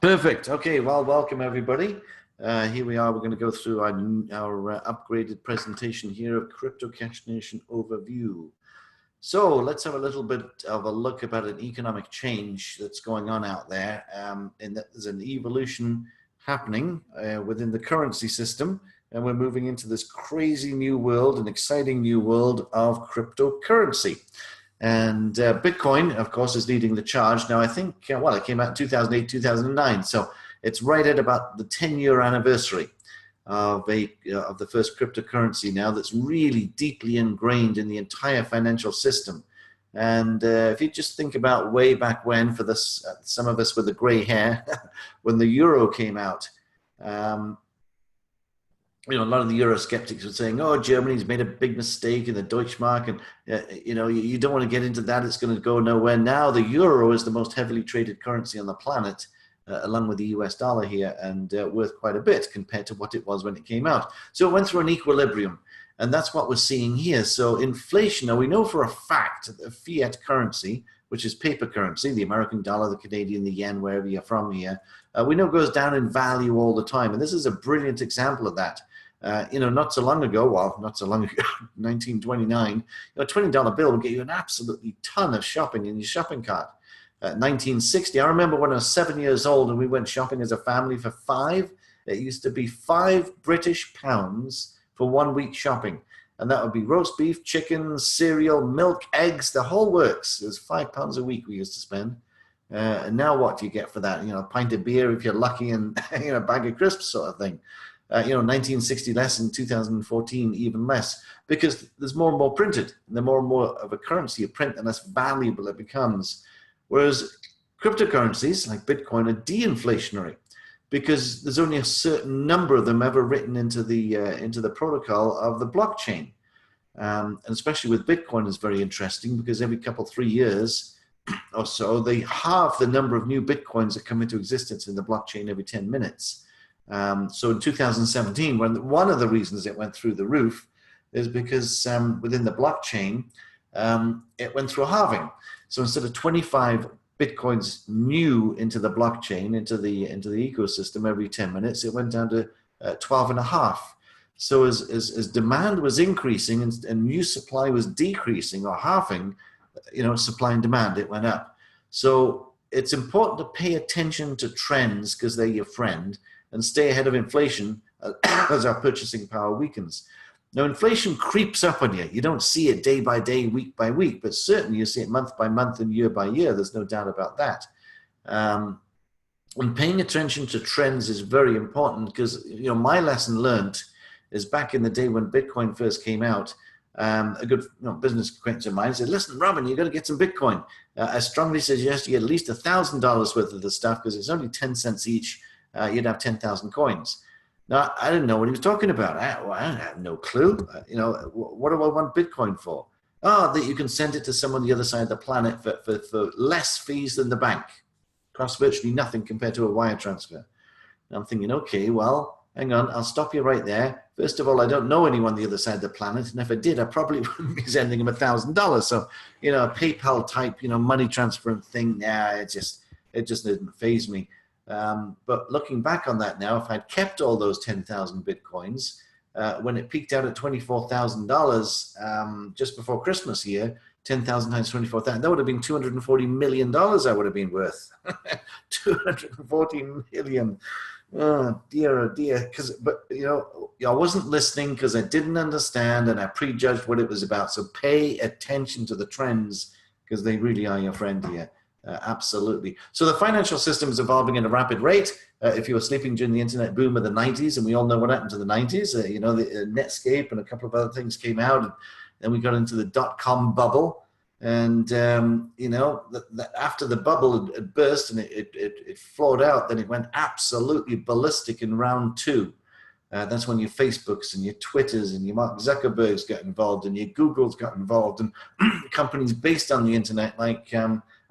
Perfect. Okay, well, welcome everybody. Here we are. We're going to go through our upgraded presentation here of CryptoCashNation overview. So let's have a little bit of a look about an economic change that's going on out there. And that there's an evolution happening within the currency system, and we're moving into this crazy new world, an exciting new world of cryptocurrency. And Bitcoin, of course, is leading the charge. Now, I think, well, it came out in 2008, 2009. So it's right at about the 10-year anniversary of the first cryptocurrency now that's really deeply ingrained in the entire financial system. And if you just think about way back when, for this, some of us with the gray hair, when the euro came out, a lot of the Euro skeptics were saying, oh, Germany's made a big mistake in the Deutschmark, and you don't want to get into that, it's going to go nowhere. Now the euro is the most heavily traded currency on the planet, along with the US dollar here, and worth quite a bit compared to what it was when it came out. So it went through an equilibrium, and that's what we're seeing here. So inflation, now we know for a fact that the fiat currency, which is paper currency, the American dollar, the Canadian, the yen, wherever you're from here, we know goes down in value all the time. And this is a brilliant example of that. Not so long ago, 1929, a $20 bill would get you an absolutely ton of shopping in your shopping cart. 1960, I remember when I was 7 years old and we went shopping as a family for five. It used to be £5 for 1 week shopping. And that would be roast beef, chicken, cereal, milk, eggs, the whole works. It was £5 a week we used to spend. And now what do you get for that? A pint of beer if you're lucky, and a bag of crisps sort of thing. 1960 less, in 2014 even less, because there's more and more printed, and the more and more of a currency you print, the less valuable it becomes. Whereas cryptocurrencies like Bitcoin are de-inflationary, because there's only a certain number of them ever written into the protocol of the blockchain. And especially with Bitcoin is very interesting, because every 3 years or so, they halve the number of new Bitcoins that come into existence in the blockchain every 10 minutes. So in 2017, one of the reasons it went through the roof is because within the blockchain, it went through a halving. So instead of 25 Bitcoins new into the blockchain, into the ecosystem every 10 minutes, it went down to 12 and a half. So as demand was increasing and new supply was decreasing or halving, supply and demand, it went up. So it's important to pay attention to trends, because they're your friend, and stay ahead of inflation as our purchasing power weakens. Now, inflation creeps up on you. You don't see it day by day, week by week, but certainly you see it month by month and year by year. There's no doubt about that. And paying attention to trends is very important, because my lesson learned is back in the day when Bitcoin first came out. A good business acquaintance of mine said, listen, Robin, you got to get some Bitcoin. I strongly suggest you get at least $1,000 worth of the stuff, because it's only 10 cents each. You'd have 10,000 coins. Now, I didn't know what he was talking about. I had no clue. What do I want Bitcoin for? Oh, that you can send it to someone on the other side of the planet for less fees than the bank. Costs virtually nothing compared to a wire transfer. And I'm thinking, okay, well, hang on, I'll stop you right there. First of all, I don't know anyone on the other side of the planet, and if I did, I probably wouldn't be sending him $1,000. So, a PayPal type, money transfer thing, it just didn't faze me. But looking back on that now, if I'd kept all those 10,000 Bitcoins, when it peaked out at $24,000 just before Christmas here, 10,000 times 24,000, that would have been $240 million I would have been worth. 240 million. Oh dear, but I wasn't listening because I didn't understand and I prejudged what it was about. So pay attention to the trends, because they really are your friend here. Absolutely. So the financial system is evolving at a rapid rate. If you were sleeping during the internet boom of the 90s, and we all know what happened to the 90s, the Netscape and a couple of other things came out, and then we got into the dot-com bubble. And, after the bubble had burst and it flowed out, then it went absolutely ballistic in round two. That's when your Facebooks and your Twitters and your Mark Zuckerbergs got involved, and your Googles got involved, and companies based on the internet like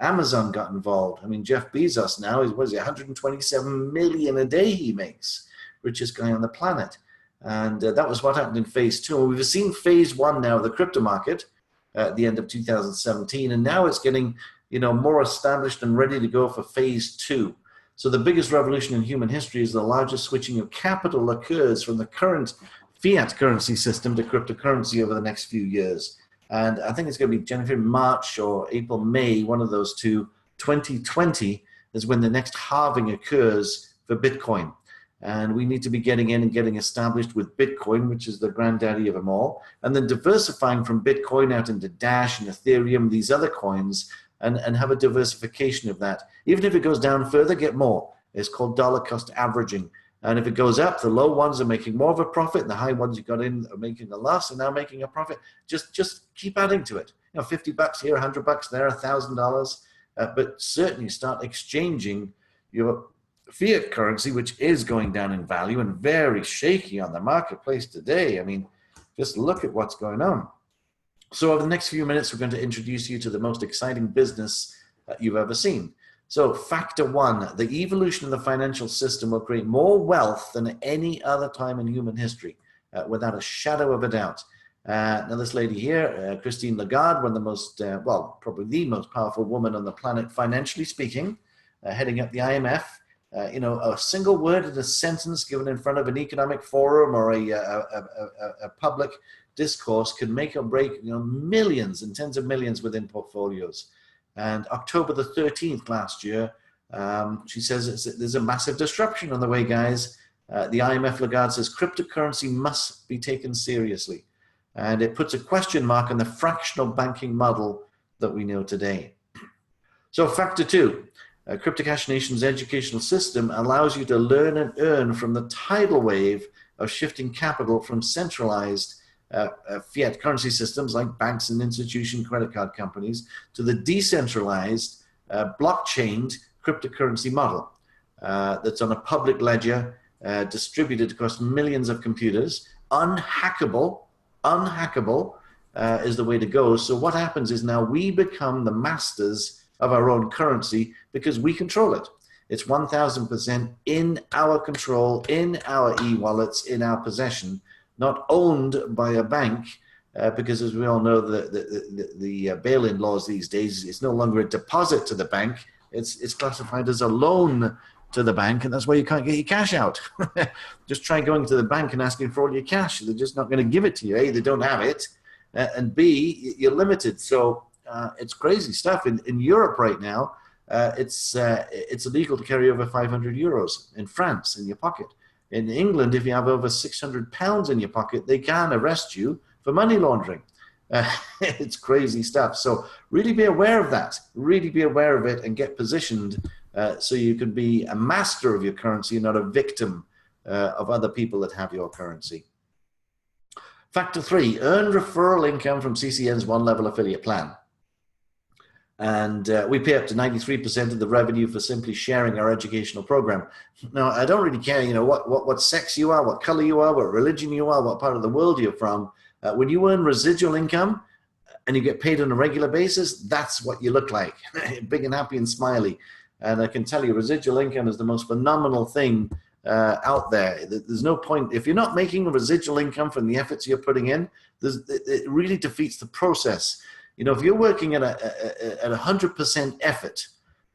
Amazon got involved. I mean, Jeff Bezos now is, 127 million a day he makes, richest guy on the planet. And that was what happened in phase two. And we've seen phase one now of the crypto market at the end of 2017, and now it's getting more established and ready to go for phase two. So the biggest revolution in human history is the largest switching of capital occurs from the current fiat currency system to cryptocurrency over the next few years. And I think it's going to be January, March, or April, May, one of those two. 2020 is when the next halving occurs for Bitcoin. And we need to be getting in and getting established with Bitcoin, which is the granddaddy of them all, and then diversifying from Bitcoin out into Dash and Ethereum, these other coins, and have a diversification of that. Even if it goes down further, get more. It's called dollar cost averaging. And if it goes up, the low ones are making more of a profit, and the high ones you got in are making a loss and now making a profit. Just keep adding to it. You know, $50 here, $100 there, $1,000. But certainly start exchanging your fiat currency, which is going down in value and very shaky on the marketplace today. I mean, just look at what's going on. So over the next few minutes, we're going to introduce you to the most exciting business that you've ever seen. So factor one, the evolution of the financial system will create more wealth than any other time in human history, without a shadow of a doubt. Now this lady here, Christine Lagarde, one of the most, well, probably the most powerful woman on the planet, financially speaking, heading up the IMF. You know, a single word in a sentence given in front of an economic forum or a public discourse could make or break, you know, millions and tens of millions within portfolios. And October the 13th last year, she says there's a massive disruption on the way, guys. The IMF Lagarde says cryptocurrency must be taken seriously. And it puts a question mark on the fractional banking model that we know today. So factor two, CryptoCashNation's educational system allows you to learn and earn from the tidal wave of shifting capital from centralized fiat currency systems like banks and institution credit card companies to the decentralized blockchained cryptocurrency model that's on a public ledger distributed across millions of computers. Unhackable is the way to go. So what happens is now we become the masters of our own currency because we control it. It's 1000% in our control, in our e-wallets, in our possession, not owned by a bank, because as we all know, the bail-in laws these days, it's no longer a deposit to the bank, it's classified as a loan to the bank, and that's why you can't get your cash out. Just try going to the bank and asking for all your cash. They're just not going to give it to you. A, they don't have it, and B, you're limited. So it's crazy stuff. In Europe right now, it's illegal to carry over 500 euros in France in your pocket. In England, if you have over 600 pounds in your pocket, they can arrest you for money laundering. It's crazy stuff. So really be aware of that. Really be aware of it and get positioned so you can be a master of your currency and not a victim of other people that have your currency. Factor three, earn referral income from CCN's one-level affiliate plan. And we pay up to 93% of the revenue for simply sharing our educational program. Now, I don't really care, you know, what sex you are, what color you are, what religion you are, what part of the world you're from. When you earn residual income and you get paid on a regular basis, that's what you look like, big and happy and smiley. And I can tell you, residual income is the most phenomenal thing out there. There's no point, if you're not making a residual income from the efforts you're putting in, it really defeats the process. You know, if you're working at 100% effort,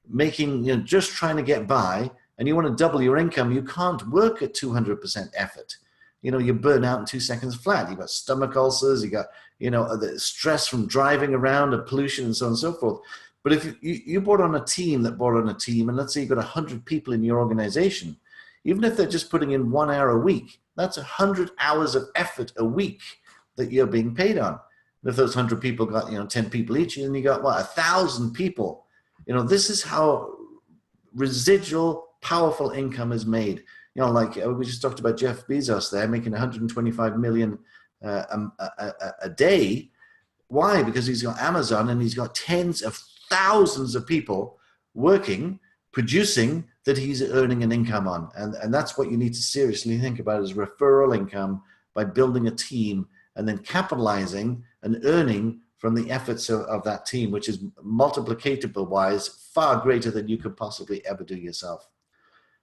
making, you know, just trying to get by, and you want to double your income, you can't work at 200% effort. You know, you burn out in 2 seconds flat. You've got stomach ulcers, you got, you know, the stress from driving around and pollution and so on and so forth. But if you brought on a team that brought on a team, and let's say you've got 100 people in your organization, even if they're just putting in 1 hour a week, that's 100 hours of effort a week that you're being paid on. If those 100 people got, you know, 10 people each, and you got, what, 1,000 people. You know, this is how residual powerful income is made. You know, like we just talked about Jeff Bezos there, making 125 million a day. Why? Because he's got Amazon and he's got tens of thousands of people working, producing, that he's earning an income on. And that's what you need to seriously think about, is referral income by building a team and then capitalizing and earning from the efforts of that team, which is multiplicatable-wise far greater than you could possibly ever do yourself.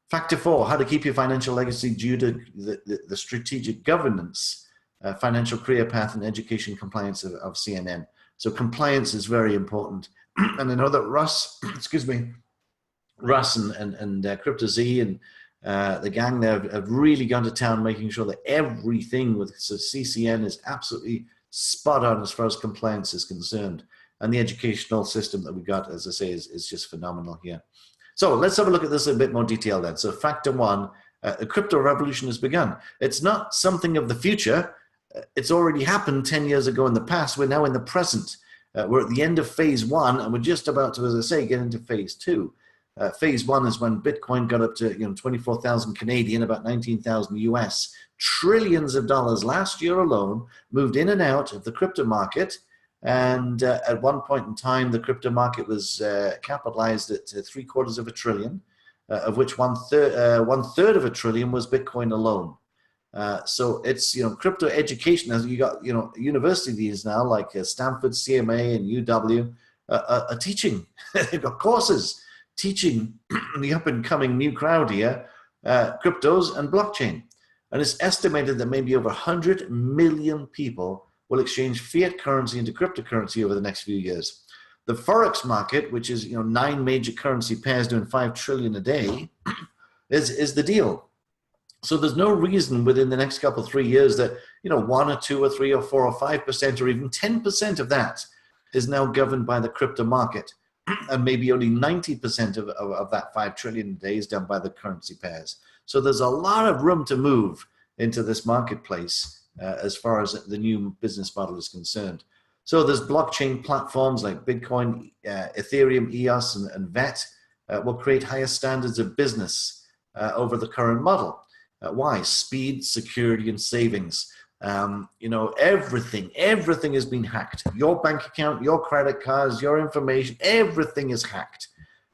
Factor four, how to keep your financial legacy due to the strategic governance, financial career path, and education compliance of CNN. So compliance is very important. And I know that Russ, excuse me, Russ and CryptoZ and the gang there have really gone to town making sure that everything with CCN is absolutely spot on as far as compliance is concerned. And the educational system that we got, as I say, is just phenomenal here. So let's have a look at this in a bit more detail then. So factor one, the crypto revolution has begun. It's not something of the future. It's already happened 10 years ago in the past. We're now in the present. We're at the end of phase one, and we're just about to, as I say, get into phase two. Phase one is when Bitcoin got up to 24,000 Canadian, about 19,000 US. Trillions of dollars last year alone moved in and out of the crypto market. And at one point in time, the crypto market was capitalized at $750 billion, of which one third of $1 trillion was Bitcoin alone. So it's, crypto education, as you got, universities now like Stanford, CMA, and UW are teaching. They've got courses teaching the up and coming new crowd here, cryptos and blockchain. And it's estimated that maybe over 100 million people will exchange fiat currency into cryptocurrency over the next few years. The Forex market, which is 9 major currency pairs doing 5 trillion a day, is the deal. So there's no reason within the next couple, 3 years that 1 or 2 or 3 or 4 or 5% or even 10% of that is now governed by the crypto market, and maybe only 90% of that 5 trillion a day is done by the currency pairs. So there's a lot of room to move into this marketplace as far as the new business model is concerned. So there's blockchain platforms like Bitcoin, Ethereum, EOS, and VET will create higher standards of business over the current model. Why? Speed, security, and savings. Everything has been hacked. Your bank account, your credit cards, your information, everything is hacked.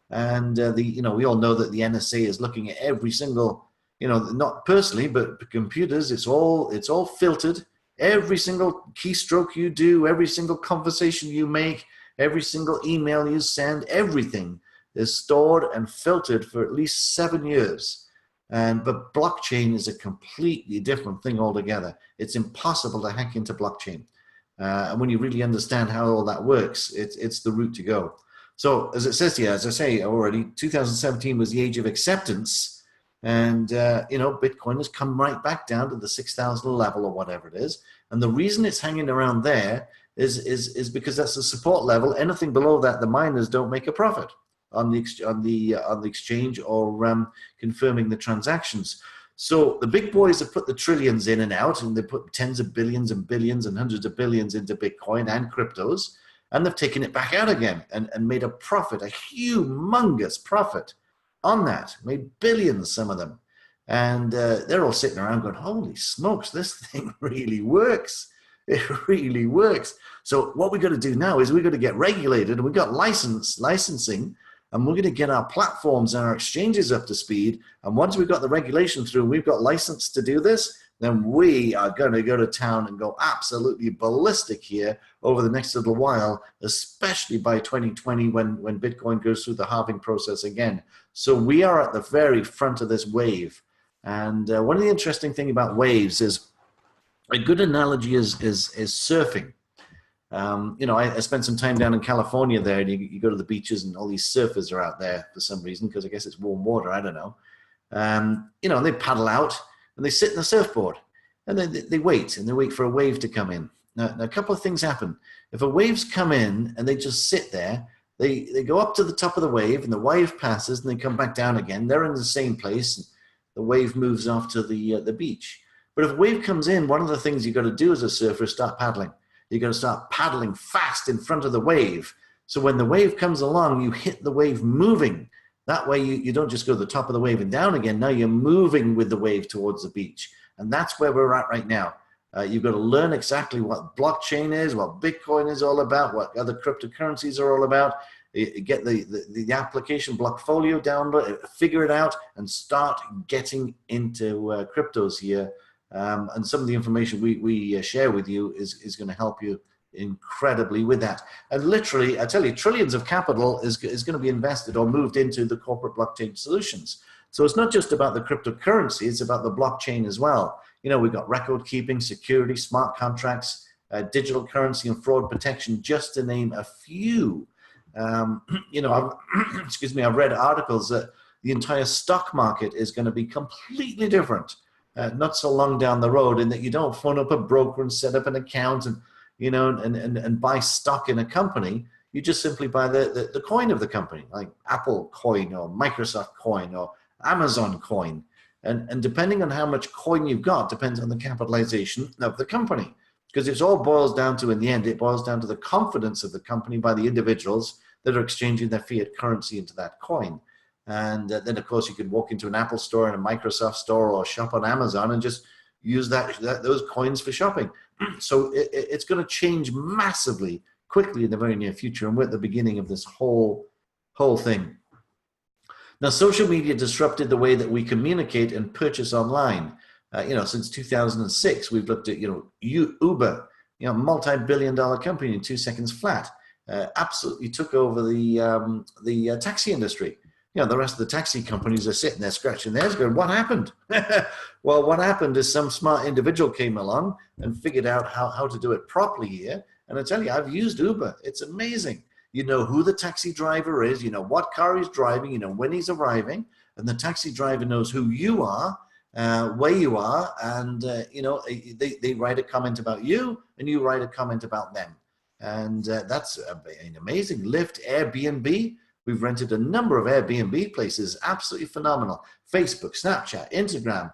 And we all know that the NSA is looking at every single, not personally, but computers. It's all filtered. Every single keystroke you do, every single conversation you make, every single email you send, everything is stored and filtered for at least 7 years. But blockchain is a completely different thing altogether. It's impossible to hack into blockchain. And when you really understand how all that works, it's the route to go. So as it says here, as I say already, 2017 was the age of acceptance. And, Bitcoin has come right back down to the 6,000 level or whatever it is. And the reason it's hanging around there is because that's the support level. Anything below that, the miners don't make a profit on the exchange or confirming the transactions. So the big boys have put the trillions in and out, and they put tens of billions and billions and hundreds of billions into Bitcoin and cryptos, and they've taken it back out again and made a profit, a humongous profit on that, made billions, some of them. And they're all sitting around going, holy smokes, this thing really works. It really works. So what we've got to do now is we've got to get regulated, and we've got licensing, and we're going to get our platforms and our exchanges up to speed. And once we've got the regulation through, we've got license to do this, then we are going to go to town and go absolutely ballistic here over the next little while, especially by 2020 when Bitcoin goes through the halving process again. So we are at the very front of this wave. And one of the interesting things about waves is a good analogy is surfing. I spent some time down in California there, and you go to the beaches and all these surfers are out there for some reason, because I guess it's warm water, I don't know. And they paddle out and they sit in the surfboard, and they wait for a wave to come in. Now a couple of things happen. If a wave's come in and they just sit there, they go up to the top of the wave, and the wave passes and they come back down again. They're in the same place. And the wave moves off to the beach. But if a wave comes in, one of the things you've got to do as a surfer is start paddling. You're going to start paddling fast in front of the wave. So when the wave comes along, you hit the wave moving. That way you don't just go to the top of the wave and down again. Now you're moving with the wave towards the beach. And that's where we're at right now. You've got to learn exactly what blockchain is, what Bitcoin is all about, what other cryptocurrencies are all about. Get the application Blockfolio download, figure it out, and start getting into cryptos here. And some of the information we share with you is going to help you incredibly with that. And literally, I tell you, trillions of capital is going to be invested or moved into the corporate blockchain solutions. So it's not just about the cryptocurrency, it's about the blockchain as well. We've got record keeping, security, smart contracts, digital currency, and fraud protection, just to name a few. You know, excuse me, I've read articles that the entire stock market is going to be completely different, not so long down the road, and that you don't phone up a broker and set up an account and, you know, and buy stock in a company. You just simply buy the coin of the company, like Apple coin or Microsoft coin or Amazon coin. And depending on how much coin you've got depends on the capitalization of the company. Because it all boils down to, in the end, it boils down to the confidence of the company by the individuals that are exchanging their fiat currency into that coin. And then, of course, you could walk into an Apple store and a Microsoft store or shop on Amazon and just use those coins for shopping. So it's going to change massively quickly in the very near future. And we're at the beginning of this whole thing. Now, social media disrupted the way that we communicate and purchase online. You know, since 2006, we've looked at, you know, Uber, you know, multi-billion-dollar company in 2 seconds flat, absolutely took over the taxi industry. You know, the rest of the taxi companies are sitting there scratching their heads going, what happened? Well, what happened is some smart individual came along and figured out how to do it properly here. And I tell you, I've used Uber. It's amazing. You know who the taxi driver is, you know what car he's driving, you know when he's arriving, and the taxi driver knows who you are, where you are, and you know, they write a comment about you, and you write a comment about them. And that's amazing. Lyft, Airbnb, we've rented a number of Airbnb places, absolutely phenomenal. Facebook, Snapchat, Instagram,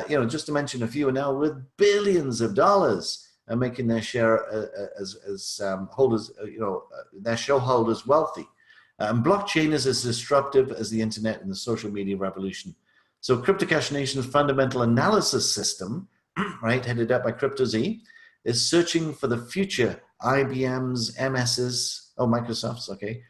you know, just to mention a few, are now with billions of dollars. Making their share as holders, you know, their shareholders wealthy. Blockchain is as disruptive as the internet and the social media revolution. So CryptoCashNation's fundamental analysis system, right, headed up by CryptoZ, is searching for the future IBM's, MS's, oh, Microsoft's, okay,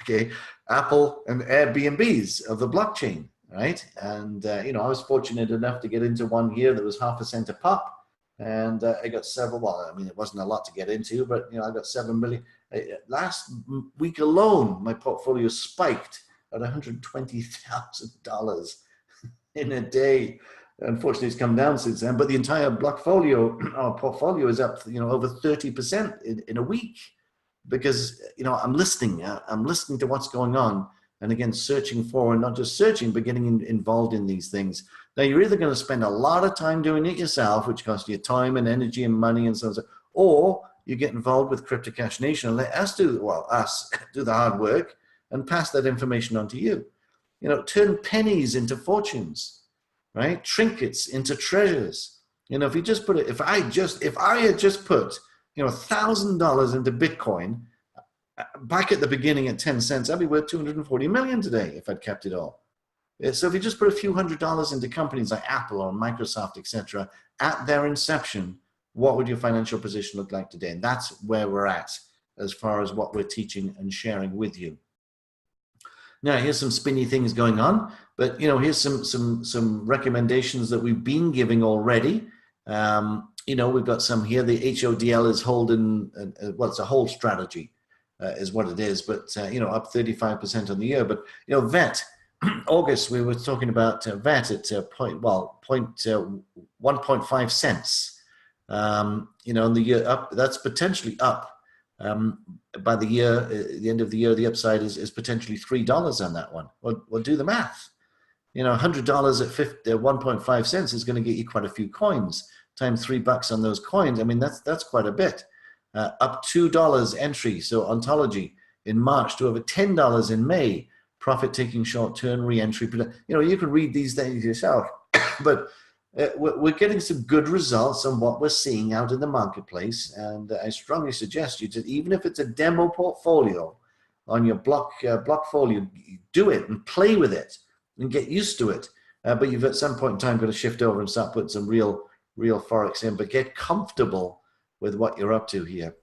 okay, Apple and Airbnb's of the blockchain, right? And, you know, I was fortunate enough to get into one here that was 0.5 cent a pop. And I got several, well, I mean, it wasn't a lot to get into, but, you know, I got 7 million. Last week alone, my portfolio spiked at $120,000 in a day. Unfortunately, it's come down since then, but the entire portfolio is up, you know, over 30% in a week, because, you know, I'm listening to what's going on. And again, searching for, and not just searching, but getting involved in these things. Now, you're either going to spend a lot of time doing it yourself, which costs you time and energy and money and so on, or you get involved with CryptoCashNation and let us do the hard work and pass that information on to you. You know, turn pennies into fortunes, right? Trinkets into treasures. You know, if you just put it, if I had just put, you know, $1,000 into Bitcoin, back at the beginning at 10 cents, I'd be worth 240 million today if I'd kept it all. So if you just put a few $100s into companies like Apple or Microsoft, etc., at their inception, what would your financial position look like today? And that's where we're at as far as what we're teaching and sharing with you. Now, here's some spinny things going on, but, you know, here's some recommendations that we've been giving already. You know, we've got some here. The HODL is holding, well, it's a hold strategy. Is what it is, but you know, up 35% on the year. But you know, VET, August, we were talking about VET at 1.5 cents. You know, in the year up, that's potentially up. By the year, the end of the year, the upside is potentially $3 on that one. Well, do the math. You know, $100 at 1.5 cents is going to get you quite a few coins. Times $3 on those coins. I mean, that's quite a bit. Up $2 entry, so ontology in March to over $10 in May. Profit taking short-term re-entry. You know, you can read these things yourself, but we're getting some good results on what we're seeing out in the marketplace. And I strongly suggest you to, even if it's a demo portfolio on your blockfolio, do it and play with it and get used to it. But you've at some point in time got to shift over and start putting some real Forex in, but get comfortable with what you're up to here.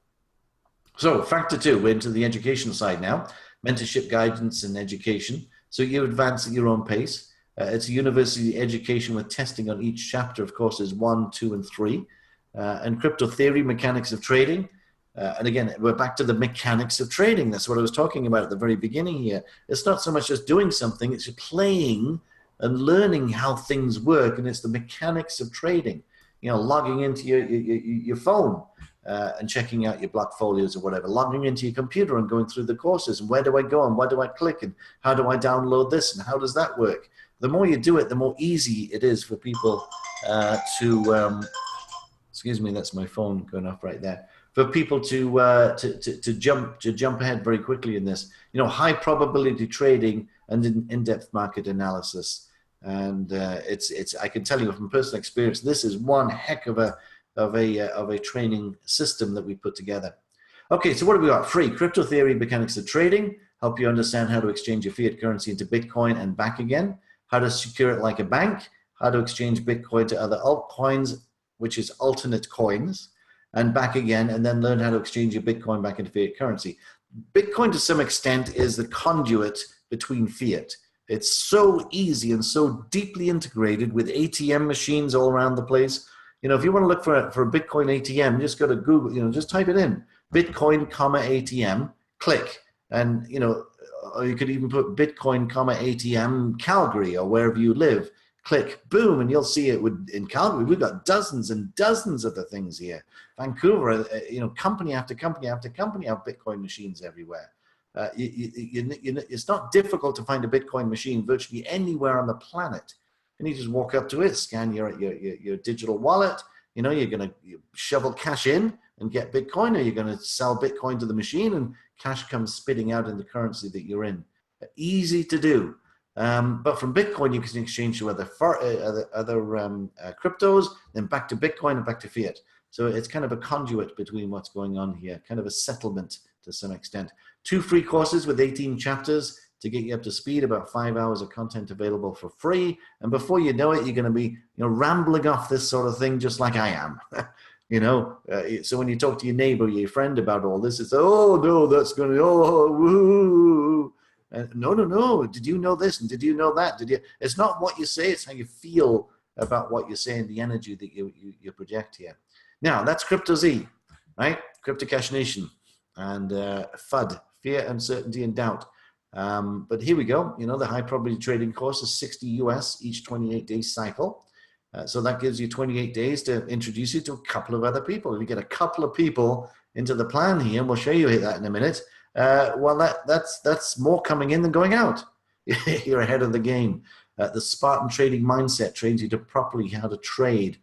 So factor 2, we're into the education side now, mentorship, guidance, and education. So you advance at your own pace. It's a university education with testing on each chapter of courses 1, 2, and 3. And crypto theory, mechanics of trading. And again, we're back to the mechanics of trading. That's what I was talking about at the very beginning here. It's not so much just doing something, it's playing and learning how things work, and it's the mechanics of trading. You know, logging into your phone, and checking out your block folios or whatever, logging into your computer and going through the courses, and where do I go and where do I click and how do I download this and how does that work? The more you do it, the more easy it is for people excuse me, that's my phone going off right there, for people to jump ahead very quickly in this. You know, high probability trading and in-depth market analysis. And I can tell you from personal experience, this is one heck of a training system that we put together. Okay, so what have we got? Free crypto theory, mechanics of trading, help you understand how to exchange your fiat currency into Bitcoin and back again, how to secure it like a bank, how to exchange Bitcoin to other altcoins, which is alternate coins, and back again, and then learn how to exchange your Bitcoin back into fiat currency. Bitcoin, to some extent, is the conduit between fiat. It's so easy and so deeply integrated with ATM machines all around the place. You know, if you want to look for a Bitcoin ATM, you just go to Google, you know, just type it in, Bitcoin, ATM, click. And, you know, or you could even put Bitcoin, ATM, Calgary, or wherever you live. Click, boom, and you'll see it in Calgary. We've got dozens and dozens of the things here. Vancouver, you know, company after company after company have Bitcoin machines everywhere. It's not difficult to find a Bitcoin machine virtually anywhere on the planet. And you just walk up to it, scan your digital wallet. You know, you're going to shovel cash in and get Bitcoin, or you're going to sell Bitcoin to the machine and cash comes spitting out in the currency that you're in. Easy to do. But from Bitcoin, you can exchange to other cryptos, then back to Bitcoin and back to fiat. So it's kind of a conduit between what's going on here, kind of a settlement to some extent. 2 free courses with 18 chapters to get you up to speed, about 5 hours of content available for free. And before you know it, you're going to be, you know, rambling off this sort of thing just like I am. You know, so when you talk to your neighbor, your friend about all this, it's, oh, no, that's going to, oh, woo. No. Did you know this? And did you know that? It's not what you say, it's how you feel about what you're saying, the energy that you project here. Now, that's Crypto Z, right? CryptoCashNation and FUD, fear, uncertainty, and doubt. But here we go. You know, the high probability trading course is $60 US each 28-day cycle. So that gives you 28 days to introduce you to a couple of other people. If you get a couple of people into the plan here, and we'll show you that in a minute, well, that's more coming in than going out. You're ahead of the game. The Spartan trading mindset trains you to properly how to trade.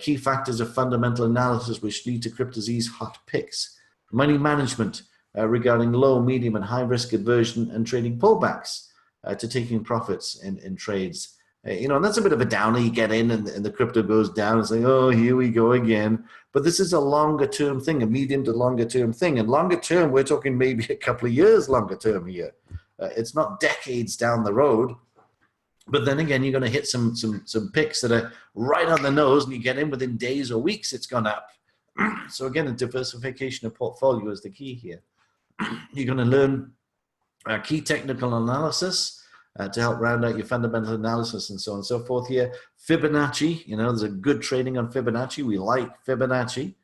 Key factors of fundamental analysis which lead to CryptoZ's hot picks. Money management regarding low, medium, and high risk aversion and trading pullbacks to taking profits in trades. You know, and that's a bit of a downer. You get in and the crypto goes down and say, oh, here we go again. But this is a longer term thing, a medium to longer term thing. And longer term, we're talking maybe a couple of years longer term here. It's not decades down the road. But then again, you're going to hit some picks that are right on the nose, and you get in within days or weeks, it's gone up. So again, a diversification of portfolio is the key here. You're going to learn key technical analysis to help round out your fundamental analysis and so on and so forth here. Fibonacci, you know, there's a good training on Fibonacci. We like Fibonacci.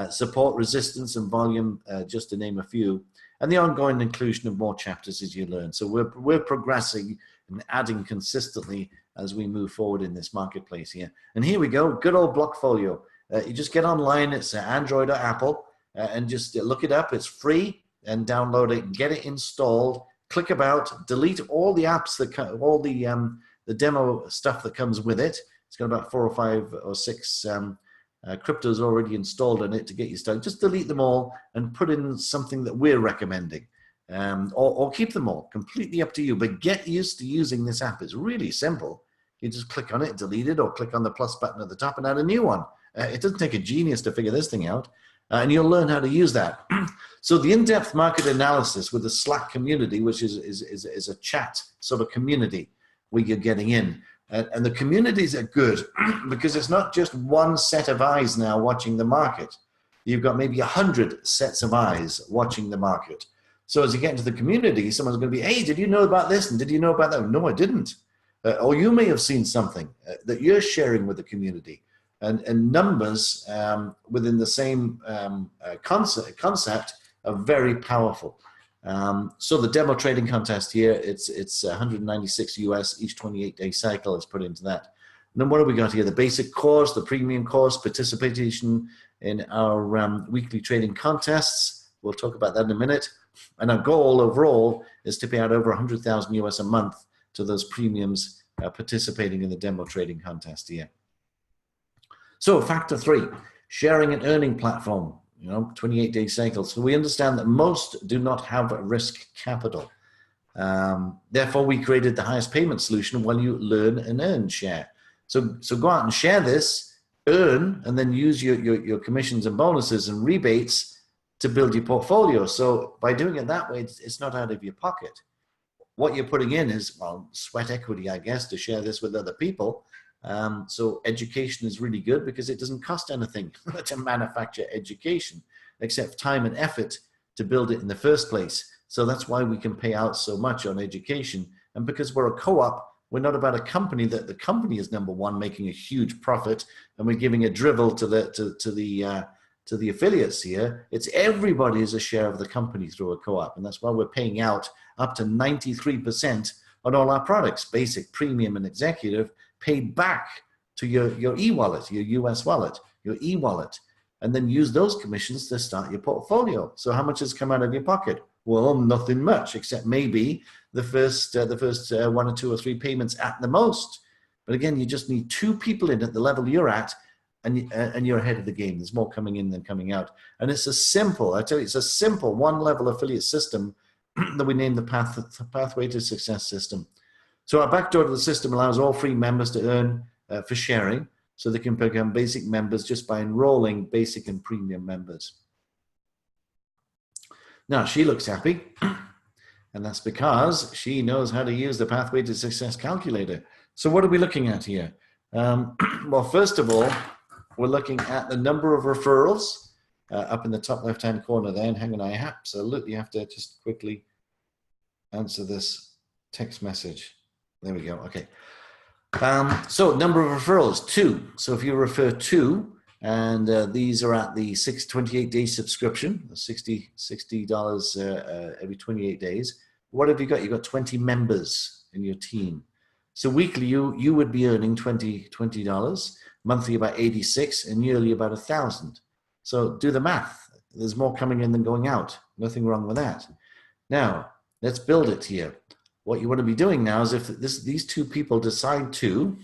Support, resistance, and volume, just to name a few. And the ongoing inclusion of more chapters as you learn. So we're progressing and adding consistently as we move forward in this marketplace here. And here we go, good old Blockfolio. You just get online, it's Android or Apple, and just look it up. It's free, and download it, get it installed, click about, delete all the apps that all the demo stuff that comes with it. It's got about 4 or 5 or 6 cryptos already installed on it to get you started. Just delete them all and put in something that we're recommending, or keep them all. Completely up to you. But get used to using this app. It's really simple. You just click on it, delete it, or click on the plus button at the top and add a new one. It doesn't take a genius to figure this thing out. And you'll learn how to use that. So the in-depth market analysis with the Slack community, which is a chat sort of community where you're getting in. And the communities are good because it's not just one set of eyes now watching the market. You've got maybe 100 sets of eyes watching the market. So as you get into the community, someone's going to be, hey, did you know about this? And did you know about that? No, I didn't. Or you may have seen something that you're sharing with the community. And numbers within the same concept are very powerful. So the demo trading contest here, it's 196 US each 28-day cycle is put into that. And then what have we got here? The basic course, the premium course, participation in our weekly trading contests. We'll talk about that in a minute. And our goal overall is to pay out over 100,000 US a month to those premiums participating in the demo trading contest here. So factor 3, sharing and earning platform, 28-day cycle. So we understand that most do not have risk capital. Therefore, we created the highest payment solution while you learn and earn share. So go out and share this, earn, and then use your commissions and bonuses and rebates to build your portfolio. So by doing it that way, it's not out of your pocket. What you're putting in is, well, sweat equity, I guess, to share this with other people. So education is really good because it doesn't cost anything to manufacture education, except time and effort to build it in the first place. So that's why we can pay out so much on education. And because we're a co-op, we're not about a company that the company is number one, making a huge profit, and we're giving a drivel to the affiliates here. It's everybody is a share of the company through a co-op, and that's why we're paying out up to 93% on all our products, basic, premium, and executive, paid back to your e-wallet, your US wallet, your e-wallet, and then use those commissions to start your portfolio. So how much has come out of your pocket? Well, nothing much, except maybe the first 1 or 2 or 3 payments at the most. But again, you just need 2 people in at the level you're at, and you're ahead of the game. There's more coming in than coming out. And it's a simple, I tell you, it's a simple one-level affiliate system that we named the Pathway to Success system. So our backdoor to the system allows all free members to earn for sharing, so they can become basic members just by enrolling basic and premium members. Now, she looks happy, and that's because she knows how to use the Pathway to Success calculator. So what are we looking at here? Well, first of all, we're looking at the number of referrals up in the top left-hand corner there. And hang on, I absolutely have to just quickly answer this text message. There we go. Okay. So number of referrals, 2. So if you refer 2, and these are at the 28-day subscription, $60 every 28 days. What have you got? You've got 20 members in your team. So weekly, you would be earning $20, monthly about 86, and yearly about 1,000. So do the math. There's more coming in than going out. Nothing wrong with that. Now, let's build it here. What you want to be doing now is if these 2 people decide to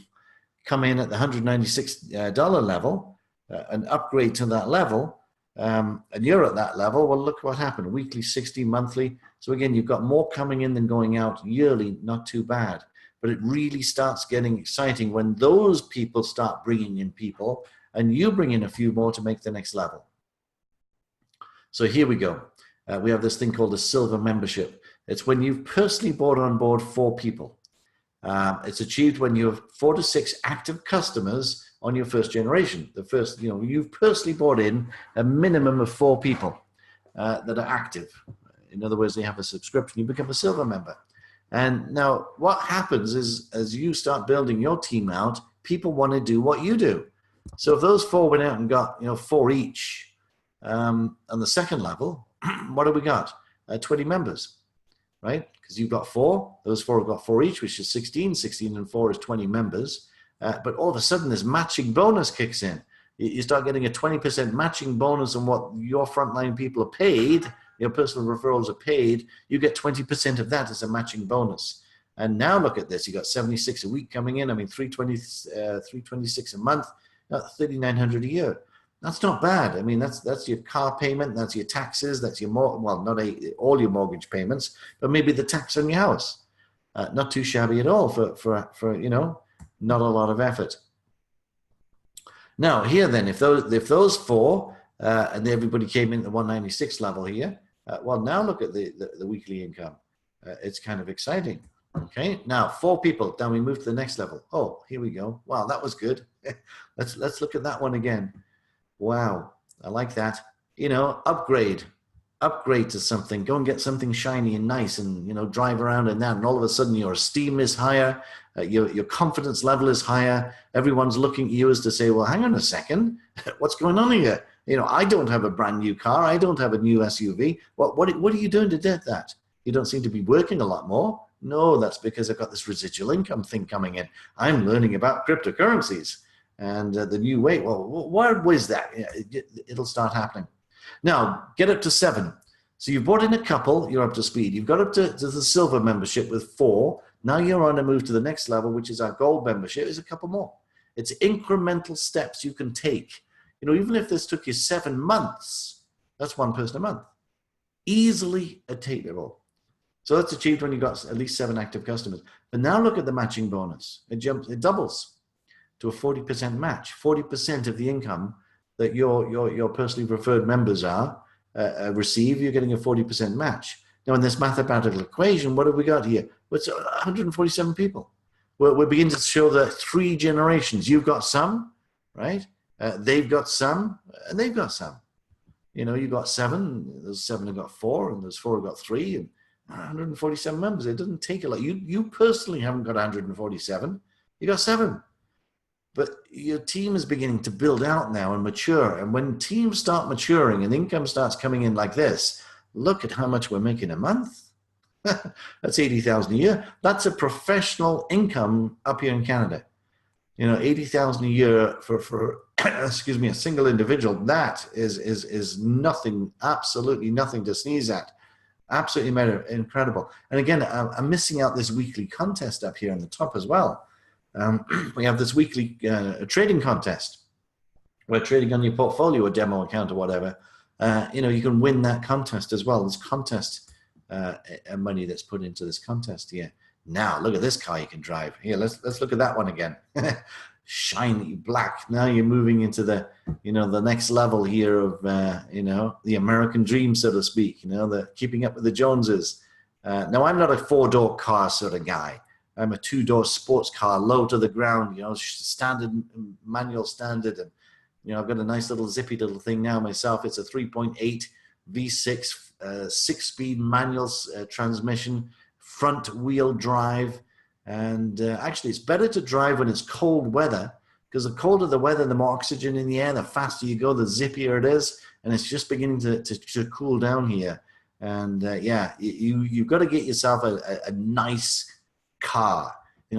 come in at the $196 level and upgrade to that level, and you're at that level, well, look what happened. Weekly, 60, monthly. So again, you've got more coming in than going out. Yearly, not too bad. But it really starts getting exciting when those people start bringing in people and you bring in a few more to make the next level. So here we go. We have this thing called a silver membership. It's when you've personally brought on board 4 people. It's achieved when you have 4 to 6 active customers on your first generation. The first, you've personally brought in a minimum of 4 people that are active. In other words, they have a subscription. You become a silver member. And now what happens is as you start building your team out, people want to do what you do. So if those 4 went out and got 4 each on the second level, what have we got? 20 members, right? Because you've got 4. Those 4 have got 4 each, which is 16. 16 and 4 is 20 members. But all of a sudden, this matching bonus kicks in. You start getting a 20% matching bonus on what your frontline people are paid. Your personal referrals are paid, you get 20% of that as a matching bonus. And now look at this, you got 76 a week coming in. I mean, 326 a month, 3,900 a year. That's not bad. I mean, that's your car payment, that's your taxes, that's your not all your mortgage payments, but maybe the tax on your house. Not too shabby at all for not a lot of effort. Now here then, if those 4 and everybody came in at the 196 level here. Well, now look at the weekly income. It's kind of exciting. Okay, now 4 people. Then we move to the next level. Oh, here we go. Wow, that was good. Let's look at that one again. Wow, I like that. Upgrade to something. Go and get something shiny and nice, and drive around in that. And all of a sudden, your esteem is higher. Your confidence level is higher. Everyone's looking at you as to say, well, hang on a second, what's going on here? I don't have a brand new car. I don't have a new SUV. What are you doing to get that? You don't seem to be working a lot more. No, that's because I've got this residual income thing coming in. I'm learning about cryptocurrencies and the new way. Well, where was that? It'll start happening. Now, get up to 7. So you've bought in a couple, you're up to speed. You've got up to the silver membership with 4. Now you're on a move to the next level, which is our gold membership. There's a couple more. It's incremental steps you can take. Even if this took you 7 months, that's one person a month. Easily attainable. So that's achieved when you've got at least 7 active customers. But now look at the matching bonus. It doubles to a 40% match. 40% of the income that your personally referred members receive, you're getting a 40% match. Now, in this mathematical equation, what have we got here? Well, it's 147 people. We're beginning to show the 3 generations. You've got some, right? They've got some, and they've got some. You've got 7, those 7 have got 4, and those 4 have got 3, and 147 members. It doesn't take a lot. You personally haven't got 147. You got 7. But your team is beginning to build out now and mature. And when teams start maturing and income starts coming in like this, look at how much we're making a month. That's 80,000 a year. That's a professional income up here in Canada. 80,000 a year for excuse me, a single individual. That is nothing, absolutely nothing to sneeze at. Absolutely incredible. And again, I'm missing out this weekly contest up here on the top as well. We have this weekly trading contest. We're trading on your portfolio, a demo account or whatever. You can win that contest as well. There's contest money that's put into this contest here. Now, look at this car you can drive. Here, let's look at that one again. Shiny black. Now you're moving into the next level here of the American dream, so to speak. The keeping up with the Joneses. Now, I'm not a 4-door car sort of guy. I'm a 2-door sports car, low to the ground, standard manual standard, and I've got a nice little zippy little thing now myself. It's a 3.8 V6 6-speed manual transmission, front wheel drive. And actually, it's better to drive when it's cold weather, because the colder the weather, the more oxygen in the air, the faster you go, the zippier it is. And it's just beginning to cool down here. And you've got to get yourself a nice car,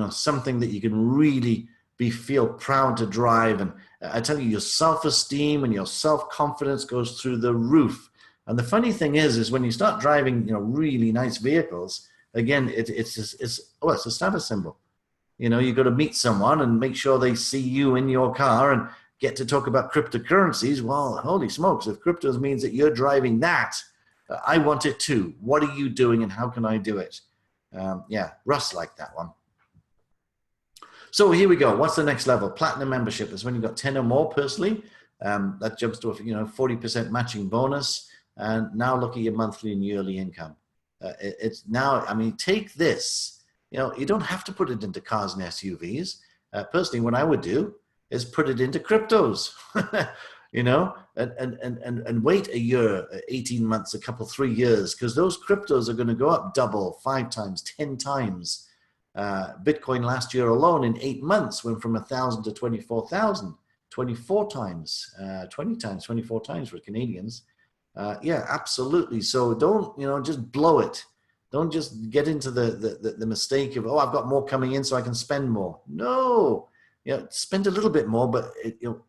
something that you can really feel proud to drive. And I tell you, your self-esteem and your self-confidence goes through the roof. And the funny thing is when you start driving, really nice vehicles, again, it's a status symbol. You've got to meet someone and make sure they see you in your car and get to talk about cryptocurrencies. Well, holy smokes, if cryptos means that you're driving that, I want it too. What are you doing and how can I do it? Russ liked that one. So here we go. What's the next level? Platinum membership is when you've got 10 or more personally. That jumps to a 40% matching bonus. And now look at your monthly and yearly income. It's now, take this. You don't have to put it into cars and SUVs. Personally, what I would do is put it into cryptos, and wait a year, 18 months, a couple, 3 years, because those cryptos are going to go up double, 5 times, 10 times. Bitcoin last year alone in 8 months went from 1,000 to 24,000, 24 times, 20 times, 24 times for Canadians. Absolutely. So don't, just blow it. Don't just get into the mistake of, I've got more coming in so I can spend more. No, spend a little bit more, but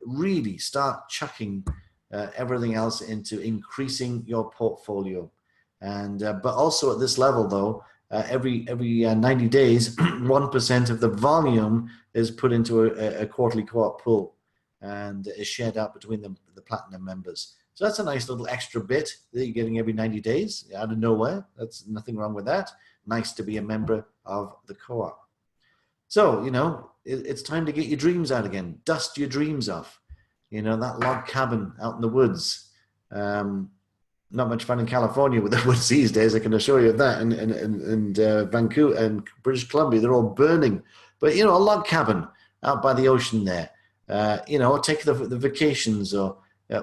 really start chucking everything else into increasing your portfolio. And but also at this level, though, every 90 days, 1% of the volume is put into a quarterly co-op pool and is shared out between the platinum members. So that's a nice little extra bit that you're getting every 90 days out of nowhere. That's nothing wrong with that. Nice to be a member of the co-op. So, it's time to get your dreams out again. Dust your dreams off. That log cabin out in the woods. Not much fun in California with the woods these days, I can assure you of that. And Vancouver and British Columbia, they're all burning. But, a log cabin out by the ocean there. Take the vacations or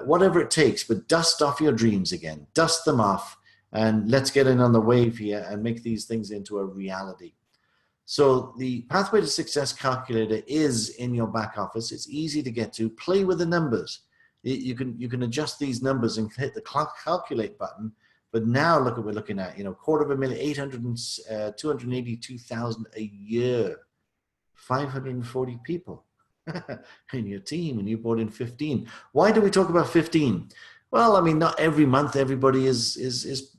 whatever it takes, but dust off your dreams again. Dust them off, and let's get in on the wave here and make these things into a reality. So the Pathway to Success calculator is in your back office. It's easy to get to. Play with the numbers. You can adjust these numbers and hit the calculate button But now look what we're looking at, 250,000, 282,000 a year, 540 people in your team, and you brought in 15. Why do we talk about 15? Well, I mean, not every month everybody is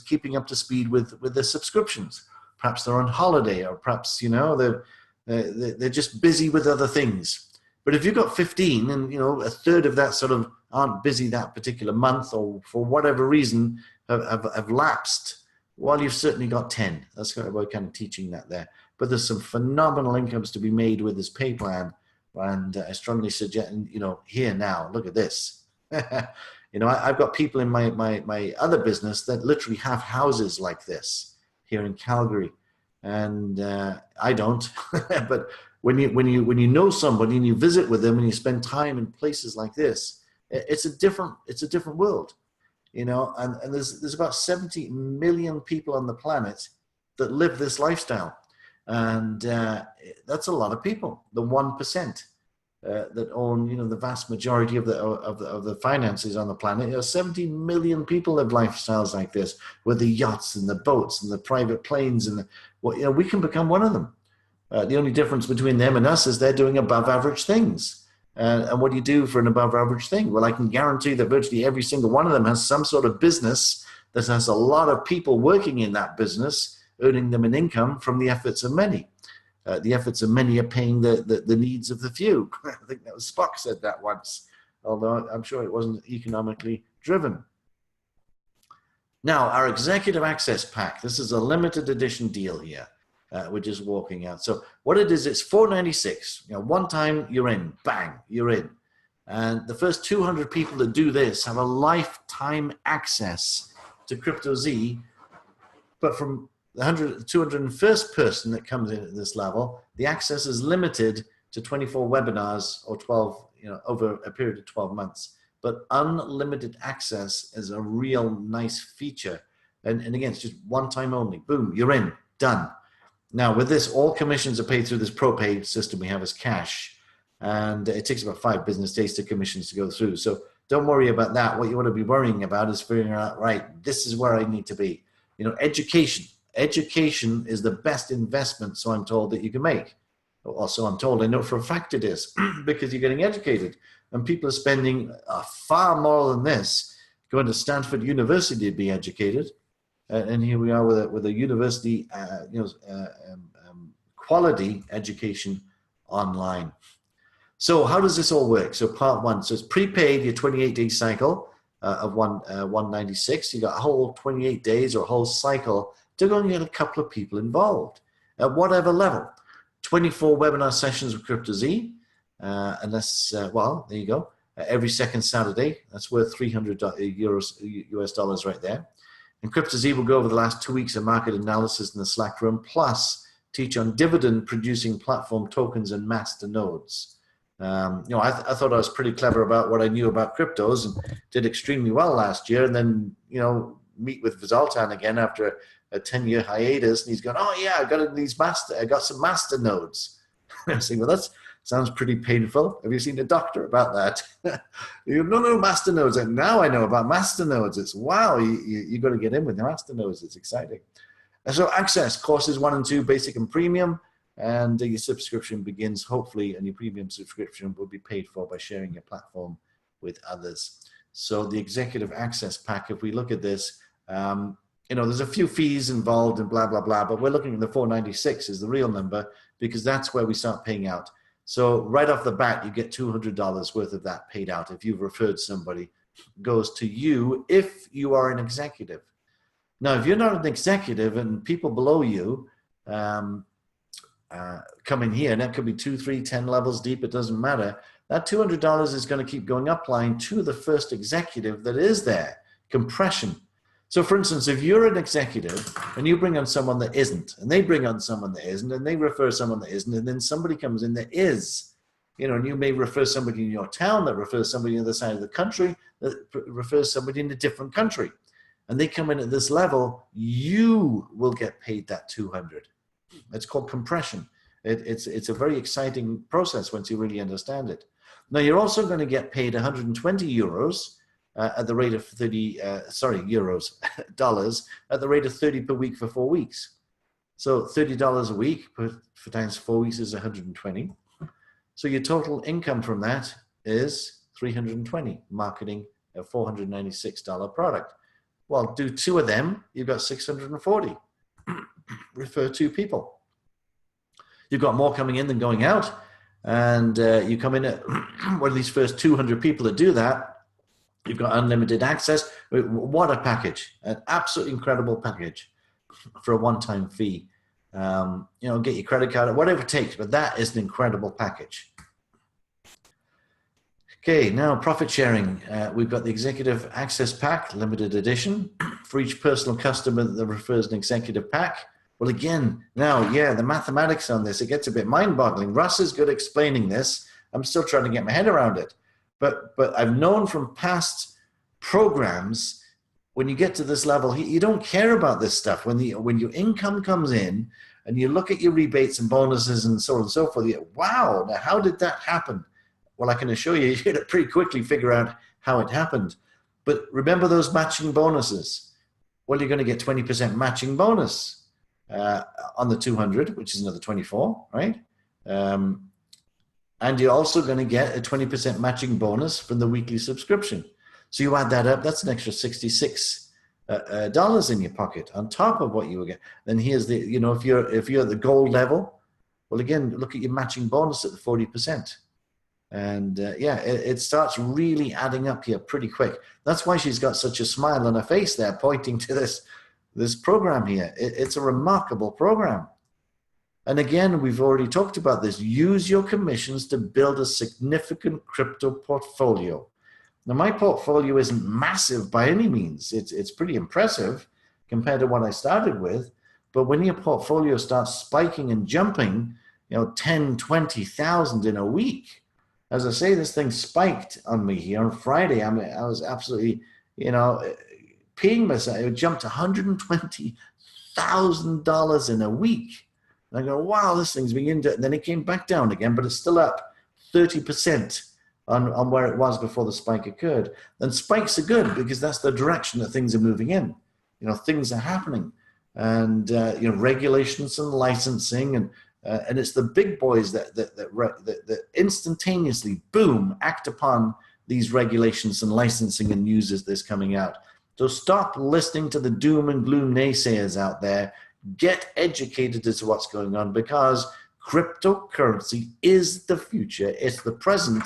keeping up to speed with their subscriptions. Perhaps they're on holiday, or perhaps they're just busy with other things. But if you've got 15 and, a third of that sort of aren't busy that particular month, or for whatever reason have lapsed, well, you've certainly got 10. That's kind of, we're kind of teaching that there. But there's some phenomenal incomes to be made with this pay plan. And I strongly suggest, here now, look at this. I've got people in my other business that literally have houses like this here in Calgary. And I don't, but when you know somebody and you visit with them and you spend time in places like this, it's a different world, and there's about 70 million people on the planet that live this lifestyle. And that's a lot of people, the 1% that own, the vast majority of the finances on the planet. 70 million people live lifestyles like this, with the yachts and the boats and the private planes, and we can become one of them. The only difference between them and us is they're doing above average things. And what do you do for an above average thing? Well, I can guarantee that virtually every single one of them has some sort of business that has a lot of people working in that business, earning them an income from the efforts of many. The efforts of many are paying the needs of the few. I think that was Spock said that once, although I'm sure it wasn't economically driven. Now, our executive access pack, this is a limited edition deal here. We're just walking out. So what it is, it's $4.96. One time you're in, bang, you're in. And the first 200 people that do this have a lifetime access to CryptoZ. But from the 201st person that comes in at this level, the access is limited to 24 webinars or 12, over a period of 12 months. But unlimited access is a real nice feature. And again, it's just one time only. Boom, you're in, done. Now, with this, all commissions are paid through this ProPay system we have as cash. And it takes about 5 business days to commissions to go through. So don't worry about that. What you want to be worrying about is figuring out, right, this is where I need to be. Education. Education is the best investment, so I'm told, that you can make. Also, I'm told, I know for a fact it is, because you're getting educated. And people are spending far more than this going to Stanford University to be educated. And here we are with a university, quality education online. So how does this all work? So part one, so it's prepaid, your 28-day cycle of 196. You got a whole 28 days or a whole cycle to go and get a couple of people involved at whatever level. 24 webinar sessions with CryptoZ, and that's, well, there you go. Every second Saturday, that's worth 300 US dollars right there. And CryptoZ will go over the last 2 weeks of market analysis in the Slack room, plus teach on dividend-producing platform tokens and master nodes. I thought I was pretty clever about what I knew about cryptos and did extremely well last year. And then, meet with Zoltan again after a 10-year hiatus, and he's going, "Oh yeah, I got some master nodes." I'm saying, "Well, that sounds pretty painful. Have you seen a doctor about that?" No, master nodes. And now I know about master nodes. It's wow, you got to get in with the master nodes. It's exciting. And so access courses 1 and 2, basic and premium, and your subscription begins hopefully, and your premium subscription will be paid for by sharing your platform with others. So the executive access pack, if we look at this, there's a few fees involved and blah, blah, blah, but we're looking at the 496 is the real number, because that's where we start paying out. So right off the bat, you get $200 worth of that paid out. If you've referred somebody, goes to you if you are an executive. Now, if you're not an executive and people below you come in here, and that could be 2, 3, 10 levels deep, it doesn't matter. That $200 is going to keep going up line to the first executive that is there. Compression. So for instance, if you're an executive and you bring on someone that isn't, and they bring on someone that isn't, and they refer someone that isn't, and then somebody comes in that is, and you may refer somebody in your town that refers somebody on the other side of the country that refers somebody in a different country, and they come in at this level, you will get paid that 200. It's called compression. It's a very exciting process once you really understand it. Now, you're also going to get paid 120 euros at the rate of 30, euros, dollars, at the rate of 30 per week for 4 weeks. So $30 a week for times 4 weeks is 120. So your total income from that is 320, marketing a $496 product. Well, do 2 of them, you've got 640. Refer 2 people. You've got more coming in than going out. And you come in at one of these first 200 people that do that, you've got unlimited access. What a package, an absolutely incredible package for a one-time fee. Get your credit card, whatever it takes, but that is an incredible package. Okay, now profit sharing. We've got the executive access pack, limited edition. For each personal customer that refers an executive pack. Well, again, now, yeah, the mathematics on this, it gets a bit mind-boggling. Russ is good explaining this. I'm still trying to get my head around it. But I've known from past programs, when you get to this level, you don't care about this stuff. When your income comes in and you look at your rebates and bonuses and so on and so forth, wow, now how did that happen? Well, I can assure you, you're going to pretty quickly figure out how it happened. But remember those matching bonuses. Well, you're going to get 20% matching bonus on the 200, which is another 24, right? And you're also going to get a 20% matching bonus from the weekly subscription. So you add that up, that's an extra $66 in your pocket on top of what you will get. Then here's the, if you're at the gold level, well, again, look at your matching bonus at the 40%. And it starts really adding up here pretty quick. That's why she's got such a smile on her face there, pointing to this program here. It's a remarkable program. And again, we've already talked about this. Use your commissions to build a significant crypto portfolio. Now, my portfolio isn't massive by any means. It's pretty impressive compared to what I started with. But when your portfolio starts spiking and jumping, 10, 20,000 in a week, as I say, this thing spiked on me here on Friday. I was absolutely, peeing myself. It jumped to $120,000 in a week. And I go, wow, this thing's beginning to, then it came back down again, but it's still up 30% on where it was before the spike occurred. And spikes are good because that's the direction that things are moving in. Things are happening. And, regulations and licensing and it's the big boys that instantaneously, boom, act upon these regulations and licensing and news as this coming out. So stop listening to the doom and gloom naysayers out there. Get educated as to what's going on because cryptocurrency is the future. It's the present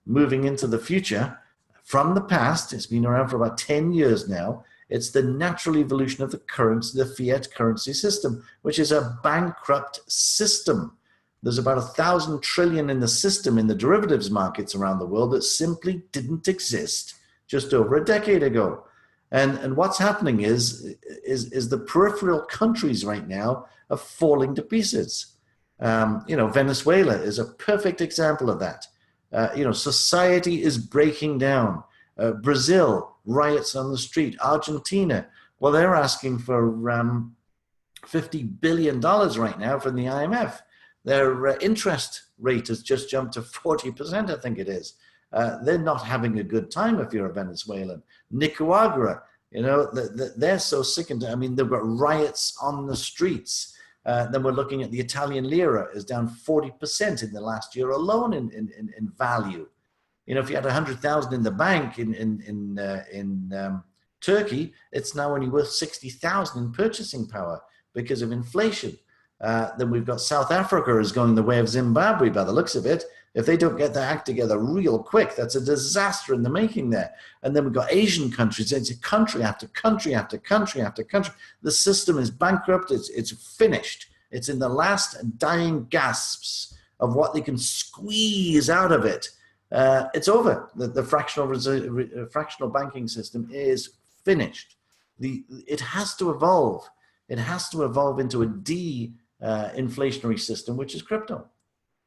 moving into the future from the past. It's been around for about 10 years now. It's the natural evolution of the fiat currency system, which is a bankrupt system. There's about 1,000 trillion in the system in the derivatives markets around the world that simply didn't exist just over a decade ago. And what's happening is the peripheral countries right now are falling to pieces. Venezuela is a perfect example of that. Society is breaking down. Brazil, riots on the street. Argentina, well, they're asking for $50 billion right now from the IMF. Their interest rate has just jumped to 40%, I think it is. They're not having a good time if you're a Venezuelan. Nicaragua, they're so sick. They've got riots on the streets. Then we're looking at the Italian lira is down 40% in the last year alone in value. If you had 100,000 in the bank in Turkey, it's now only worth 60,000 in purchasing power because of inflation. Then we've got South Africa is going the way of Zimbabwe by the looks of it. If they don't get their act together real quick, that's a disaster in the making there. And then we've got Asian countries. It's country after country after country after country. The system is bankrupt. It's finished. It's in the last dying gasps of what they can squeeze out of it. It's over. The fractional banking system is finished. It has to evolve. It has to evolve into a de-inflationary system, which is crypto.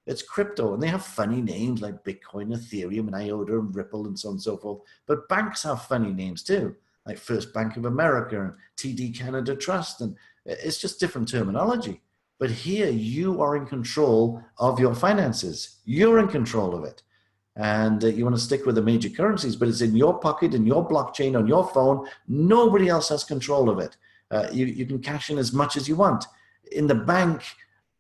It's crypto, and they have funny names like Bitcoin, Ethereum, and IOTA, and Ripple, and so on and so forth. But banks have funny names too, like First Bank of America and TD Canada Trust, and it's just different terminology. But here, you are in control of your finances. You're in control of it. and you want to stick with the major currencies, but it's in your pocket, in your blockchain, on your phone. Nobody else has control of it. You can cash in as much as you want. In the bank,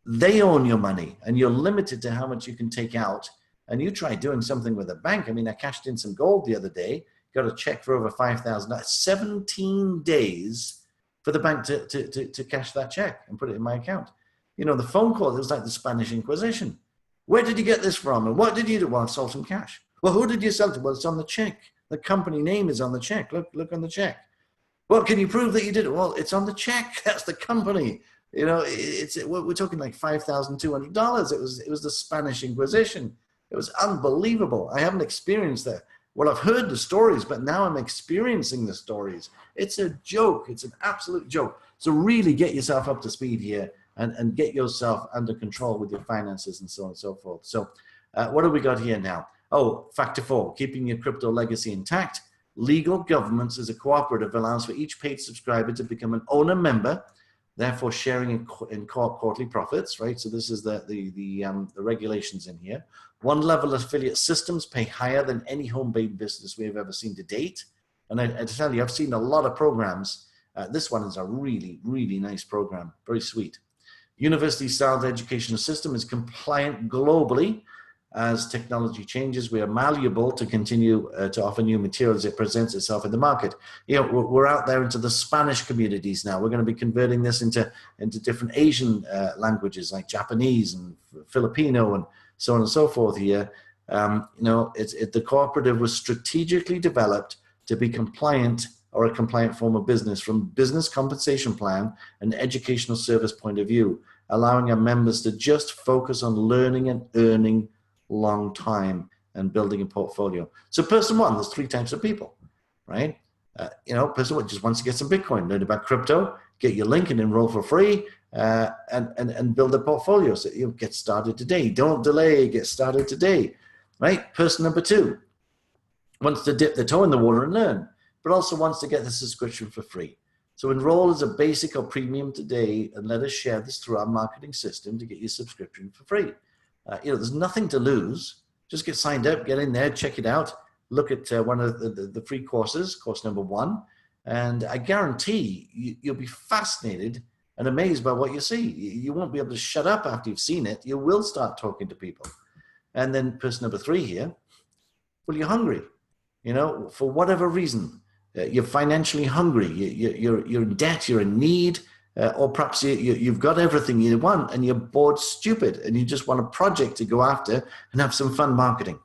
they own your money, and you're limited to how much you can take out. And you try doing something with a bank. I mean, I cashed in some gold the other day, got a check for over $5,000. 17 days for the bank to cash that check and put it in my account. You know, the phone call, it was like the Spanish Inquisition. Where did you get this from? And what did you do? Well, I sold some cash. Well, who did you sell to? Well, it's on the check. The company name is on the check. Look on the check. Well, can you prove that you did it? Well, it's on the check. That's the company. You know, we're talking like $5,200. It was the Spanish Inquisition. It was unbelievable. I haven't experienced that. Well, I've heard the stories, but now I'm experiencing the stories. It's a joke. It's an absolute joke. So really get yourself up to speed here and get yourself under control with your finances and so on and so forth. So what have we got here now? Oh, factor 4, keeping your crypto legacy intact. Legal governance as a cooperative allows for each paid subscriber to become an owner member, therefore sharing in quarterly profits, right? So this is the regulations in here. One level affiliate systems pay higher than any home-based business we have ever seen to date. And I tell you, I've seen a lot of programs. This one is a really, really nice program, very sweet. University-style educational system is compliant globally. As technology changes, we are malleable to continue to offer new materials as it presents itself in the market. You know, we're out there into the Spanish communities now. We're going to be converting this into different Asian languages like Japanese and Filipino and so on and so forth here. You know, the cooperative was strategically developed to be compliant or a compliant form of business from business compensation plan and educational service point of view, allowing our members to just focus on learning and earning long time and building a portfolio. So person one, there's 3 types of people, right? You know, person one just wants to get some Bitcoin, learn about crypto, get your link and enroll for free, and build a portfolio. So you get started today. Don't delay, get started today, right? Person number 2 wants to dip the toe in the water and learn, but also wants to get the subscription for free. So enroll as a basic or premium today and let us share this through our marketing system to get your subscription for free. You know, there's nothing to lose. Just get signed up, get in there, check it out. Look at one of the free courses, course number 1. And I guarantee you'll be fascinated and amazed by what you see. You won't be able to shut up after you've seen it. You will start talking to people. And then person number 3 here, well, you're hungry. You know, for whatever reason, you're financially hungry. You're in debt, you're in need. Or perhaps you've got everything you want and you're bored stupid and you just want a project to go after and have some fun marketing.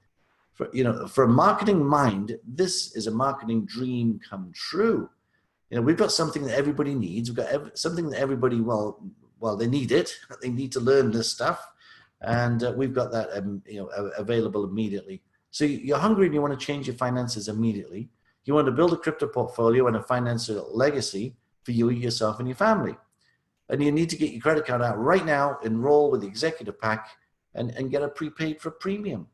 For a marketing mind, this is a marketing dream come true. You know, we've got something that everybody needs. We've got something that everybody, well, they need it. They need to learn this stuff. And we've got that, available immediately. So you're hungry and you want to change your finances immediately. You want to build a crypto portfolio and a financial legacy for you, yourself, and your family. And you need to get your credit card out right now, enroll with the executive pack, and get a prepaid for premium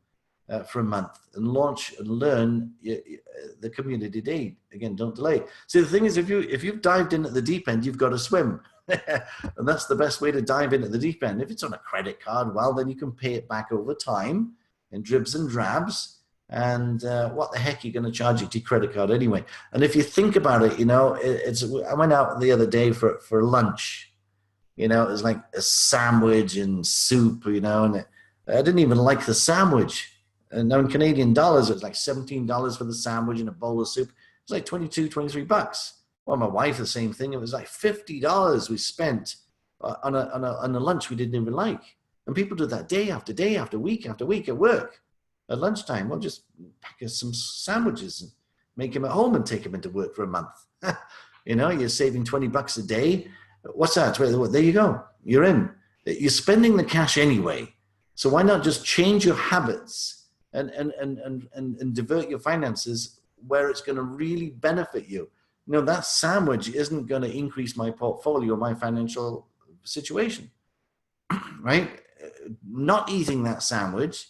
for a month, and launch and learn the community day. Again, don't delay. See, the thing is, if you've dived in at the deep end, you've got to swim. And that's the best way to dive in at the deep end. If it's on a credit card, well, then you can pay it back over time in dribs and drabs. And what the heck are you going to charge it to your credit card anyway? And if you think about it, you know, I went out the other day for lunch. You know, it was like a sandwich and soup, you know, and I didn't even like the sandwich. And now in Canadian dollars, it was like $17 for the sandwich and a bowl of soup. It was like $22, $23. Well, my wife, the same thing. It was like $50 we spent on a lunch we didn't even like. And people do that day after day, after week at work. At lunchtime, we'll just pack us some sandwiches and make them at home and take them into work for a month. You know, you're saving $20 a day. What's that? There you go. You're in. You're spending the cash anyway. So why not just change your habits and divert your finances where it's going to really benefit you? You know, that sandwich isn't going to increase my portfolio, my financial situation, right? Not eating that sandwich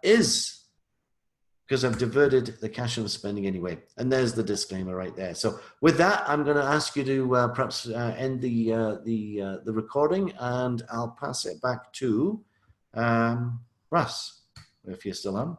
is because I've diverted the cash I was spending anyway. And there's the disclaimer right there. So with that, I'm going to ask you to perhaps end the recording, and I'll pass it back to Russ, if you're still on.